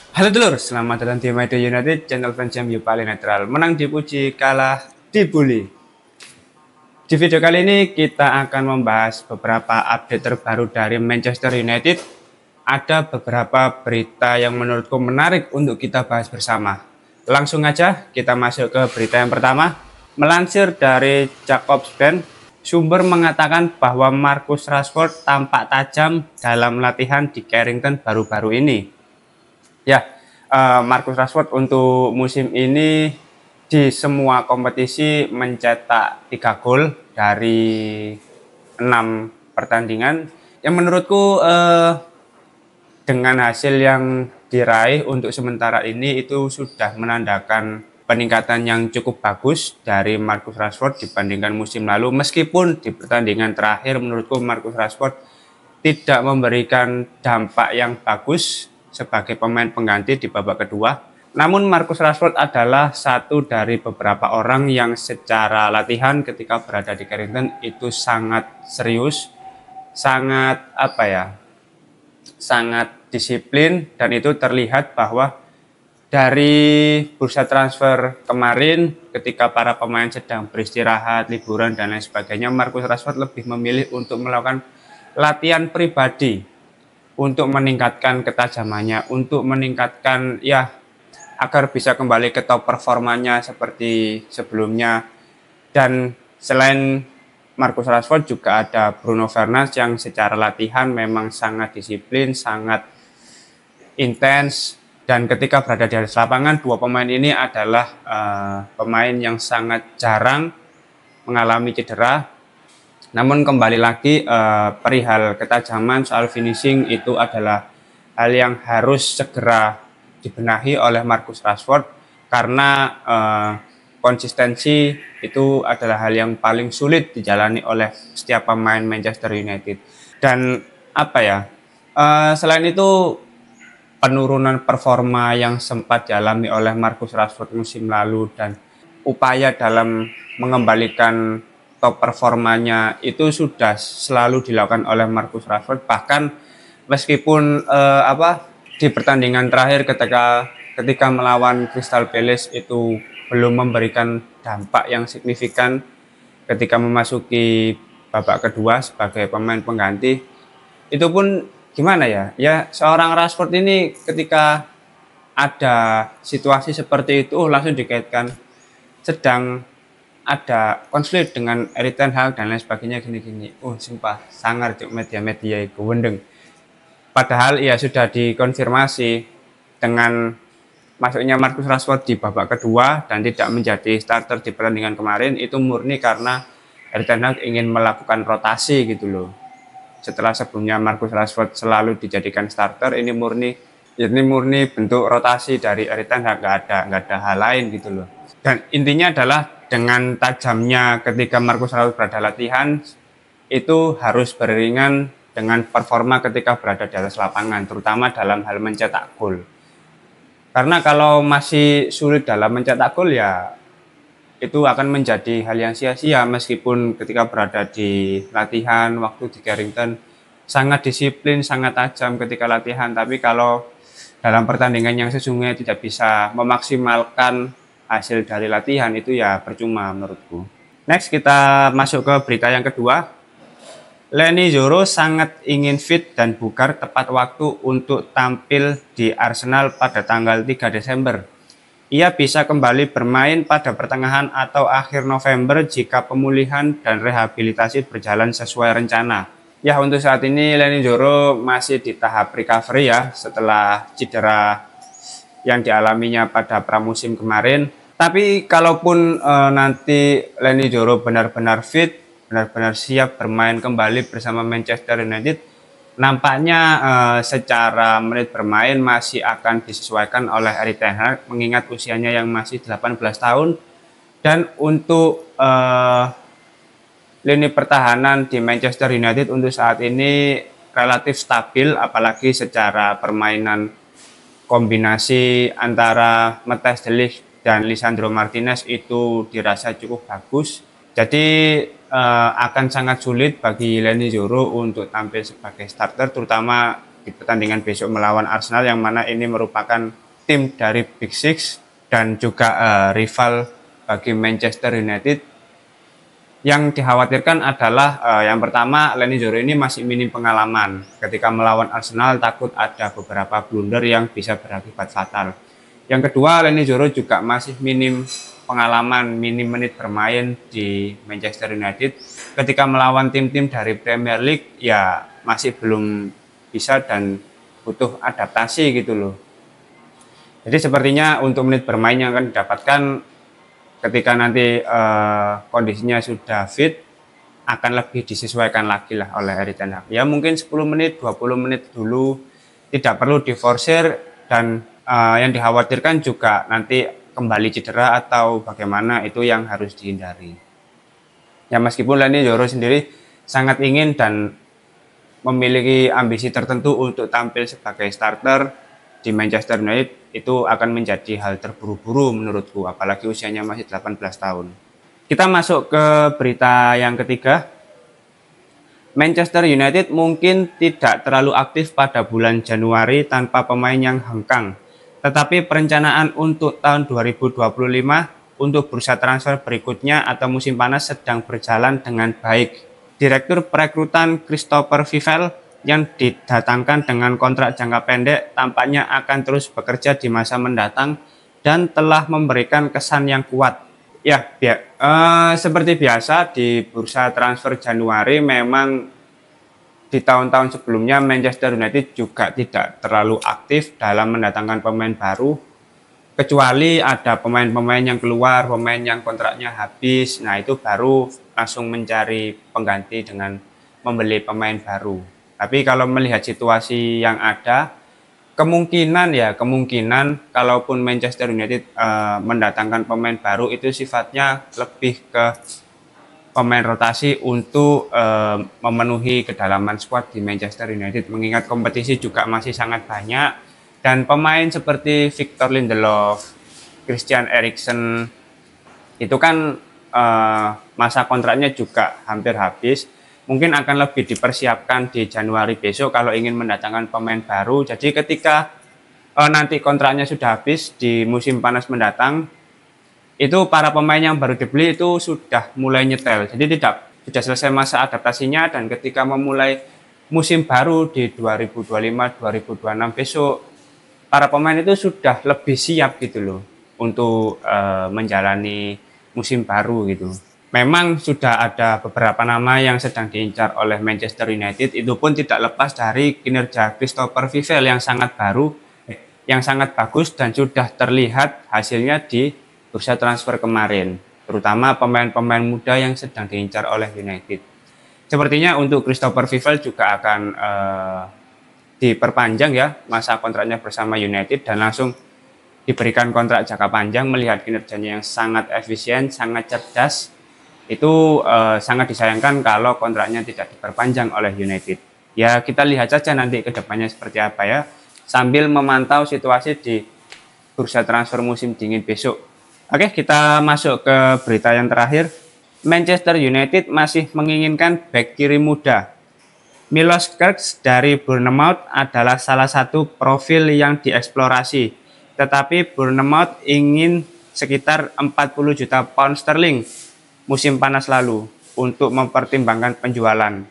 Halo dulur, selamat datang di Madrid United, channel fans MU paling netral. Menang dipuji, kalah dibully. Di video kali ini kita akan membahas beberapa update terbaru dari Manchester United. Ada beberapa berita yang menurutku menarik untuk kita bahas bersama. Langsung aja kita masuk ke berita yang pertama. Melansir dari Jakobsben, sumber mengatakan bahwa Marcus Rashford tampak tajam dalam latihan di Carrington baru-baru ini. Ya, Marcus Rashford untuk musim ini di semua kompetisi mencetak 3 gol dari 6 pertandingan. Yang menurutku dengan hasil yang diraih untuk sementara ini itu sudah menandakan peningkatan yang cukup bagus dari Marcus Rashford dibandingkan musim lalu. Meskipun di pertandingan terakhir menurutku Marcus Rashford tidak memberikan dampak yang bagus sebagai pemain pengganti di babak kedua. Namun Marcus Rashford adalah satu dari beberapa orang yang secara latihan ketika berada di Carrington itu sangat serius, sangat sangat disiplin, dan itu terlihat bahwa dari bursa transfer kemarin ketika para pemain sedang beristirahat, liburan dan lain sebagainya, Marcus Rashford lebih memilih untuk melakukan latihan pribadi untuk meningkatkan ketajamannya, untuk meningkatkan agar bisa kembali ke top performanya seperti sebelumnya. Dan selain Marcus Rashford juga ada Bruno Fernandes yang secara latihan memang sangat disiplin, sangat intens, dan ketika berada di atas lapangan dua pemain ini adalah pemain yang sangat jarang mengalami cedera. Namun kembali lagi perihal ketajaman soal finishing itu adalah hal yang harus segera dibenahi oleh Marcus Rashford, karena konsistensi itu adalah hal yang paling sulit dijalani oleh setiap pemain Manchester United. Dan selain itu penurunan performa yang sempat dialami oleh Marcus Rashford musim lalu dan upaya dalam mengembalikan top performanya itu sudah selalu dilakukan oleh Marcus Rashford. Bahkan meskipun di pertandingan terakhir ketika melawan Crystal Palace itu belum memberikan dampak yang signifikan ketika memasuki babak kedua sebagai pemain pengganti, itu pun gimana ya seorang Rashford ini ketika ada situasi seperti itu langsung dikaitkan sedang ada konflik dengan Erik ten Hag dan lain sebagainya gini-gini. Sumpah sangar cuk media-media itu wendeng. Padahal ya sudah dikonfirmasi dengan masuknya Marcus Rashford di babak kedua dan tidak menjadi starter di pertandingan kemarin itu murni karena Erik ten Hag ingin melakukan rotasi gitu loh. Setelah sebelumnya Marcus Rashford selalu dijadikan starter, ini murni bentuk rotasi dari Erik ten Hag, nggak ada hal lain gitu loh. Dan intinya adalah dengan tajamnya ketika Marcus Rashford berada latihan itu harus beriringan dengan performa ketika berada di atas lapangan, terutama dalam hal mencetak gol. Karena kalau masih sulit dalam mencetak gol ya itu akan menjadi hal yang sia-sia. Meskipun ketika berada di latihan waktu di Carrington sangat disiplin, sangat tajam ketika latihan, tapi kalau dalam pertandingan yang sesungguhnya tidak bisa memaksimalkan hasil dari latihan itu ya percuma menurutku. Next kita masuk ke berita yang kedua. Leny Yoro sangat ingin fit dan bugar tepat waktu untuk tampil di Arsenal pada tanggal 3 Desember. Ia bisa kembali bermain pada pertengahan atau akhir November jika pemulihan dan rehabilitasi berjalan sesuai rencana. Ya, untuk saat ini Leny Yoro masih di tahap recovery ya setelah cedera yang dialaminya pada pramusim kemarin. Tapi kalaupun nanti Leny Yoro benar-benar fit, benar-benar siap bermain kembali bersama Manchester United, nampaknya secara menit bermain masih akan disesuaikan oleh Erik ten Hag mengingat usianya yang masih 18 tahun. Dan untuk lini pertahanan di Manchester United untuk saat ini relatif stabil, apalagi secara permainan kombinasi antara Matthijs de Ligt dan Lisandro Martinez itu dirasa cukup bagus. Jadi akan sangat sulit bagi Leny Yoro untuk tampil sebagai starter, terutama di pertandingan besok melawan Arsenal, yang mana ini merupakan tim dari Big Six dan juga rival bagi Manchester United. Yang dikhawatirkan adalah yang pertama, Leny Yoro ini masih minim pengalaman. Ketika melawan Arsenal takut ada beberapa blunder yang bisa berakibat fatal. Yang kedua, Leny Yoro juga masih minim pengalaman, minim menit bermain di Manchester United. Ketika melawan tim-tim dari Premier League ya masih belum bisa dan butuh adaptasi gitu loh. Jadi sepertinya untuk menit bermain yang akan didapatkan ketika nanti kondisinya sudah fit akan lebih disesuaikan lagi lah oleh Erik ten Hag. Ya mungkin 10 menit, 20 menit dulu, tidak perlu diforsir, dan yang dikhawatirkan juga nanti kembali cedera atau bagaimana, itu yang harus dihindari. Ya meskipun Leny Yoro sendiri sangat ingin dan memiliki ambisi tertentu untuk tampil sebagai starter di Manchester United, itu akan menjadi hal terburu-buru menurutku, apalagi usianya masih 18 tahun. Kita masuk ke berita yang ketiga. Manchester United mungkin tidak terlalu aktif pada bulan Januari tanpa pemain yang hengkang, tetapi perencanaan untuk tahun 2025 untuk bursa transfer berikutnya atau musim panas sedang berjalan dengan baik. Direktur perekrutan Christopher Vivell yang didatangkan dengan kontrak jangka pendek tampaknya akan terus bekerja di masa mendatang dan telah memberikan kesan yang kuat. Ya, seperti biasa di bursa transfer Januari, memang di tahun-tahun sebelumnya Manchester United juga tidak terlalu aktif dalam mendatangkan pemain baru, kecuali ada pemain-pemain yang keluar, pemain yang kontraknya habis. Nah, itu baru langsung mencari pengganti dengan membeli pemain baru. Tapi kalau melihat situasi yang ada, kemungkinan kalaupun Manchester United mendatangkan pemain baru, itu sifatnya lebih ke pemain rotasi untuk memenuhi kedalaman squad di Manchester United, mengingat kompetisi juga masih sangat banyak dan pemain seperti Victor Lindelof, Christian Eriksen itu kan masa kontraknya juga hampir habis. Mungkin akan lebih dipersiapkan di Januari besok kalau ingin mendatangkan pemain baru. Jadi ketika nanti kontraknya sudah habis di musim panas mendatang, itu para pemain yang baru dibeli itu sudah mulai nyetel. Jadi sudah selesai masa adaptasinya, dan ketika memulai musim baru di 2025-2026 besok, para pemain itu sudah lebih siap gitu loh untuk menjalani musim baru gitu. Memang sudah ada beberapa nama yang sedang diincar oleh Manchester United, itu pun tidak lepas dari kinerja Christopher Vivell yang sangat bagus dan sudah terlihat hasilnya di bursa transfer kemarin, terutama pemain-pemain muda yang sedang diincar oleh United. Sepertinya untuk Christopher Vivell juga akan diperpanjang ya masa kontraknya bersama United dan langsung diberikan kontrak jangka panjang. Melihat kinerjanya yang sangat efisien, sangat cerdas, itu sangat disayangkan kalau kontraknya tidak diperpanjang oleh United. Ya kita lihat saja nanti ke depannya seperti apa ya, sambil memantau situasi di bursa transfer musim dingin besok. Oke, kita masuk ke berita yang terakhir. Manchester United masih menginginkan bek kiri muda. Milos Kerkez dari Bournemouth adalah salah satu profil yang dieksplorasi, tetapi Bournemouth ingin sekitar 40 juta pound sterling musim panas lalu untuk mempertimbangkan penjualan.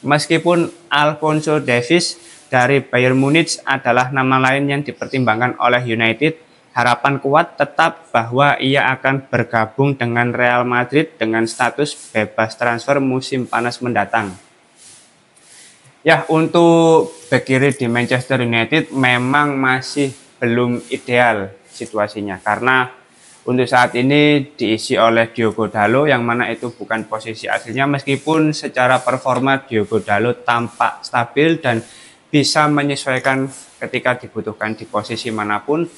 Meskipun Alphonso Davies dari Bayern Munich adalah nama lain yang dipertimbangkan oleh United, harapan kuat tetap bahwa ia akan bergabung dengan Real Madrid dengan status bebas transfer musim panas mendatang. Ya, untuk bek kiri di Manchester United memang masih belum ideal situasinya, karena untuk saat ini diisi oleh Diogo Dalot, yang mana itu bukan posisi aslinya, meskipun secara performa Diogo Dalot tampak stabil dan bisa menyesuaikan ketika dibutuhkan di posisi manapun.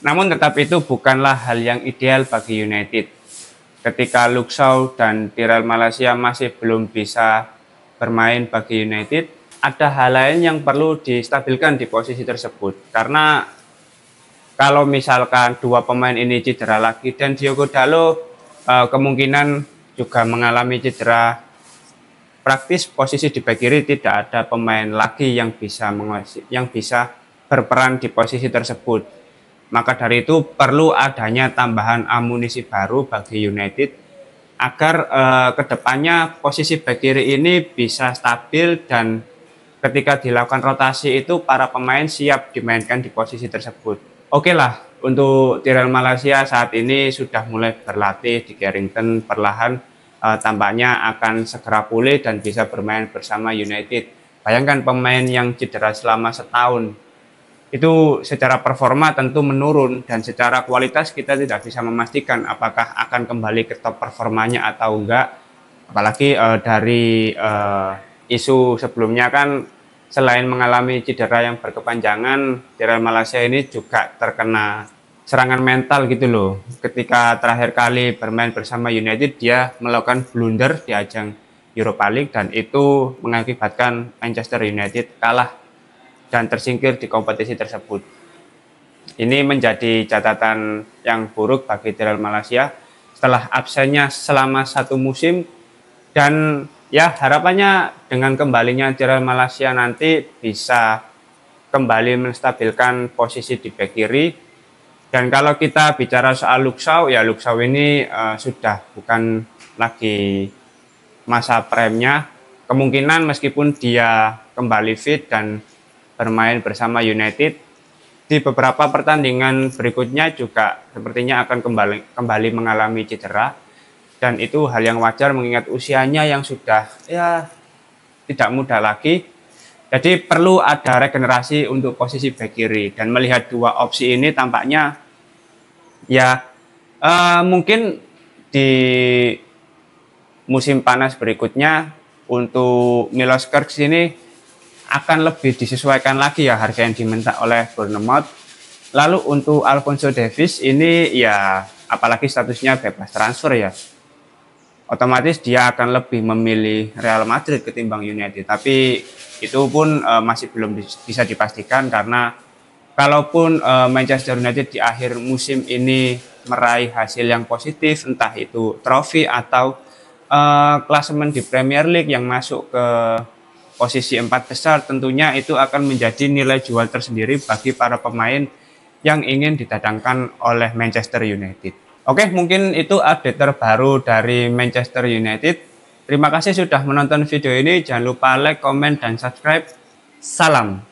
Namun tetap itu bukanlah hal yang ideal bagi United. Ketika Luke Shaw dan Tyrell Malacia masih belum bisa bermain bagi United, ada hal lain yang perlu distabilkan di posisi tersebut. Karena kalau misalkan dua pemain ini cedera lagi dan Diogo Dalot kemungkinan juga mengalami cedera praktis posisi di bek kiri tidak ada pemain lagi yang bisa berperan di posisi tersebut. Maka dari itu perlu adanya tambahan amunisi baru bagi United agar kedepannya posisi bek kiri ini bisa stabil dan ketika dilakukan rotasi itu para pemain siap dimainkan di posisi tersebut. Oke lah, untuk Tirel Malaysia saat ini sudah mulai berlatih di Carrington perlahan, tampaknya akan segera pulih dan bisa bermain bersama United. Bayangkan pemain yang cedera selama setahun, itu secara performa tentu menurun dan secara kualitas kita tidak bisa memastikan apakah akan kembali ke top performanya atau enggak. Apalagi dari isu sebelumnya kan selain mengalami cedera yang berkepanjangan, Tirel Malaysia ini juga terkena serangan mental gitu loh. Ketika terakhir kali bermain bersama United, dia melakukan blunder di ajang Europa League dan itu mengakibatkan Manchester United kalah dan tersingkir di kompetisi tersebut. Ini menjadi catatan yang buruk bagi Tirel Malaysia setelah absennya selama 1 musim, dan ya harapannya dengan kembalinya Tirel Malaysia nanti bisa kembali menstabilkan posisi di bek kiri. Dan kalau kita bicara soal Luke Shaw, ya Luke Shaw ini sudah bukan lagi masa prime-nya. Kemungkinan meskipun dia kembali fit dan bermain bersama United, di beberapa pertandingan berikutnya juga sepertinya akan kembali mengalami cedera. Dan itu hal yang wajar mengingat usianya yang sudah ya tidak muda lagi. Jadi perlu ada regenerasi untuk posisi bek kiri, dan melihat dua opsi ini tampaknya ya mungkin di musim panas berikutnya untuk Milos Kerkez ini akan lebih disesuaikan lagi ya harga yang diminta oleh Bournemouth. Lalu untuk Alphonso Davies ini ya apalagi statusnya bebas transfer ya, otomatis dia akan lebih memilih Real Madrid ketimbang United. Tapi itu pun masih belum bisa dipastikan, karena kalaupun Manchester United di akhir musim ini meraih hasil yang positif, entah itu trofi atau klasemen di Premier League yang masuk ke posisi 4 besar, tentunya itu akan menjadi nilai jual tersendiri bagi para pemain yang ingin didatangkan oleh Manchester United. Oke, mungkin itu update terbaru dari Manchester United. Terima kasih sudah menonton video ini. Jangan lupa like, komen, dan subscribe. Salam.